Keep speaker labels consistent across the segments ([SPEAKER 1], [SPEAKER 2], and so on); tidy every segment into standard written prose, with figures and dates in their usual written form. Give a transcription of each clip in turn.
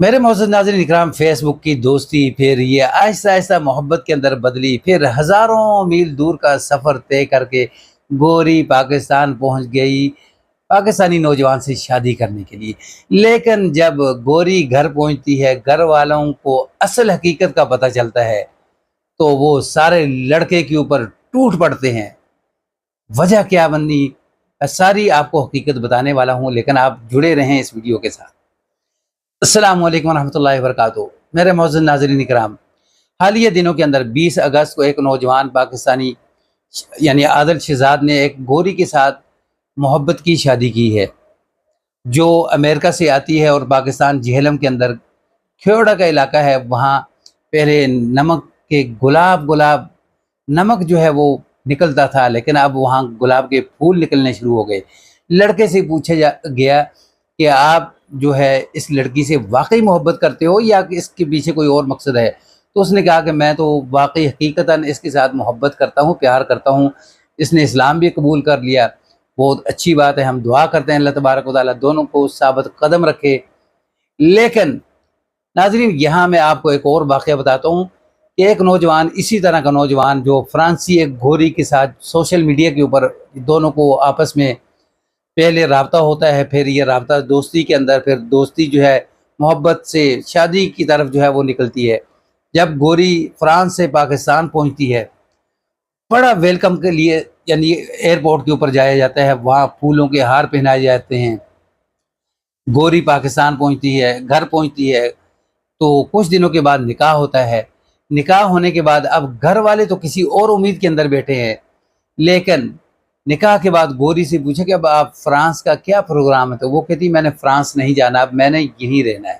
[SPEAKER 1] میرے معزز ناظرین اکرام، فیس بک کی دوستی پھر یہ آہستہ آہستہ محبت کے اندر بدلی، پھر ہزاروں میل دور کا سفر طے کر کے گوری پاکستان پہنچ گئی پاکستانی نوجوان سے شادی کرنے کے لیے۔ لیکن جب گوری گھر پہنچتی ہے، گھر والوں کو اصل حقیقت کا پتہ چلتا ہے تو وہ سارے لڑکے کے اوپر ٹوٹ پڑتے ہیں۔ وجہ کیا بنی، ساری آپ کو حقیقت بتانے والا ہوں، لیکن آپ جڑے رہیں اس ویڈیو کے ساتھ۔ السلام علیکم ورحمۃ اللہ وبرکاتہ۔ میرے معزز ناظرین اکرام، حالیہ دنوں کے اندر 20 اگست کو ایک نوجوان پاکستانی یعنی عادل شہزاد نے ایک گوری کے ساتھ محبت کی شادی کی ہے، جو امریکہ سے آتی ہے اور پاکستان جہلم کے اندر کھیوڑا کا علاقہ ہے۔ وہاں پہلے نمک کے گلاب نمک جو ہے وہ نکلتا تھا، لیکن اب وہاں گلاب کے پھول نکلنے شروع ہو گئے۔ لڑکے سے پوچھا گیا کہ آپ جو ہے اس لڑکی سے واقعی محبت کرتے ہو یا اس کے پیچھے کوئی اور مقصد ہے؟ تو اس نے کہا کہ میں تو واقعی حقیقتاً اس کے ساتھ محبت کرتا ہوں، پیار کرتا ہوں۔ اس نے اسلام بھی قبول کر لیا، بہت اچھی بات ہے۔ ہم دعا کرتے ہیں اللہ تبارک و تعالیٰ دونوں کو ثابت قدم رکھے۔ لیکن ناظرین، یہاں میں آپ کو ایک اور واقعہ بتاتا ہوں کہ ایک نوجوان، اسی طرح کا نوجوان جو فرانسی ایک گوری کے ساتھ سوشل میڈیا کے اوپر دونوں کو آپس میں پہلے رابطہ ہوتا ہے، پھر یہ رابطہ دوستی کے اندر، پھر دوستی جو ہے محبت سے شادی کی طرف جو ہے وہ نکلتی ہے۔ جب گوری فرانس سے پاکستان پہنچتی ہے، بڑا ویلکم کے لیے یعنی ایئرپورٹ کے اوپر جایا جاتا ہے، وہاں پھولوں کے ہار پہنائے جاتے ہیں۔ گوری پاکستان پہنچتی ہے، گھر پہنچتی ہے، تو کچھ دنوں کے بعد نکاح ہوتا ہے۔ نکاح ہونے کے بعد اب گھر والے تو کسی اور امید کے اندر بیٹھے ہیں، لیکن نکاح کے بعد گوری سے پوچھا کہ اب آپ فرانس کا کیا پروگرام ہے؟ تو وہ کہتی میں نے فرانس نہیں جانا، اب میں نے یہیں رہنا ہے۔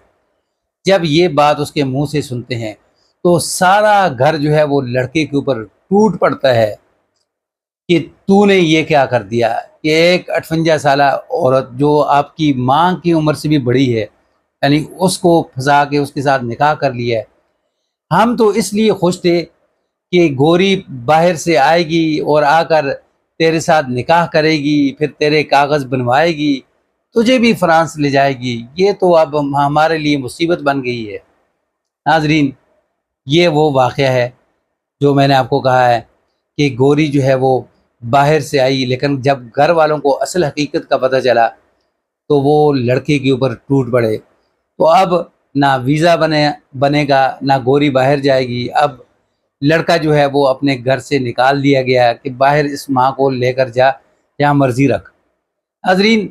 [SPEAKER 1] جب یہ بات اس کے منہ سے سنتے ہیں تو سارا گھر جو ہے وہ لڑکے کے اوپر ٹوٹ پڑتا ہے کہ تو نے یہ کیا کر دیا کہ ایک 58 سالہ عورت جو آپ کی ماں کی عمر سے بھی بڑی ہے، یعنی اس کو پھنسا کے اس کے ساتھ نکاح کر لیا ہے۔ ہم تو اس لیے خوش تھے کہ گوری باہر سے آئے گی اور آ کر تیرے ساتھ نکاح کرے گی، پھر تیرے کاغذ بنوائے گی، تجھے بھی فرانس لے جائے گی۔ یہ تو اب ہمارے لیے مصیبت بن گئی ہے۔ ناظرین، یہ وہ واقعہ ہے جو میں نے آپ کو کہا ہے کہ گوری جو ہے وہ باہر سے آئی، لیکن جب گھر والوں کو اصل حقیقت کا پتہ چلا تو وہ لڑکے کے اوپر ٹوٹ پڑے۔ تو اب نہ ویزا بنے گا، نہ گوری باہر جائے گی۔ اب لڑکا جو ہے وہ اپنے گھر سے نکال دیا گیا کہ باہر اس ماں کو لے کر جا، جہاں مرضی رکھ۔ ناظرین،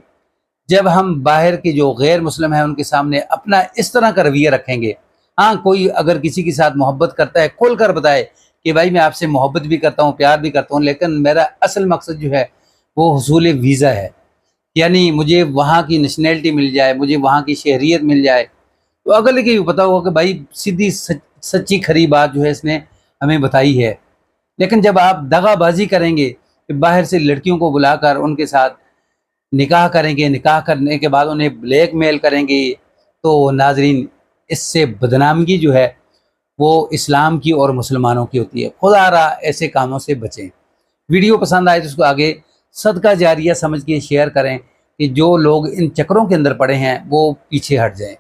[SPEAKER 1] جب ہم باہر کے جو غیر مسلم ہیں ان کے سامنے اپنا اس طرح کا رویہ رکھیں گے، ہاں کوئی اگر کسی کے ساتھ محبت کرتا ہے کھل کر بتائے کہ بھائی میں آپ سے محبت بھی کرتا ہوں، پیار بھی کرتا ہوں، لیکن میرا اصل مقصد جو ہے وہ حصول ویزا ہے، یعنی مجھے وہاں کی نیشنلٹی مل جائے، مجھے وہاں کی شہریت مل جائے۔ تو اگلے کے بھی پتہ ہوگا کہ بھائی سیدھی سچی کھری بات جو ہے اس نے ہمیں بتائی ہے۔ لیکن جب آپ دغا بازی کریں گے کہ باہر سے لڑکیوں کو بلا کر ان کے ساتھ نکاح کریں گے، نکاح کرنے کے بعد انہیں بلیک میل کریں گے، تو ناظرین اس سے بدنامگی جو ہے وہ اسلام کی اور مسلمانوں کی ہوتی ہے۔ خدا را ایسے کاموں سے بچیں۔ ویڈیو پسند آئے تو اس کو آگے صدقہ جاریہ سمجھ کے شیئر کریں کہ جو لوگ ان چکروں کے اندر پڑے ہیں وہ پیچھے ہٹ جائیں۔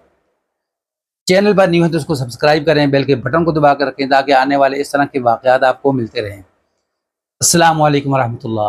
[SPEAKER 1] چینل پر نیو ہے تو اس کو سبسکرائب کریں، بیل کے بٹن کو دبا کر رکھیں تاکہ آنے والے اس طرح کے واقعات آپ کو ملتے رہیں۔ السلام علیکم ورحمۃ اللہ۔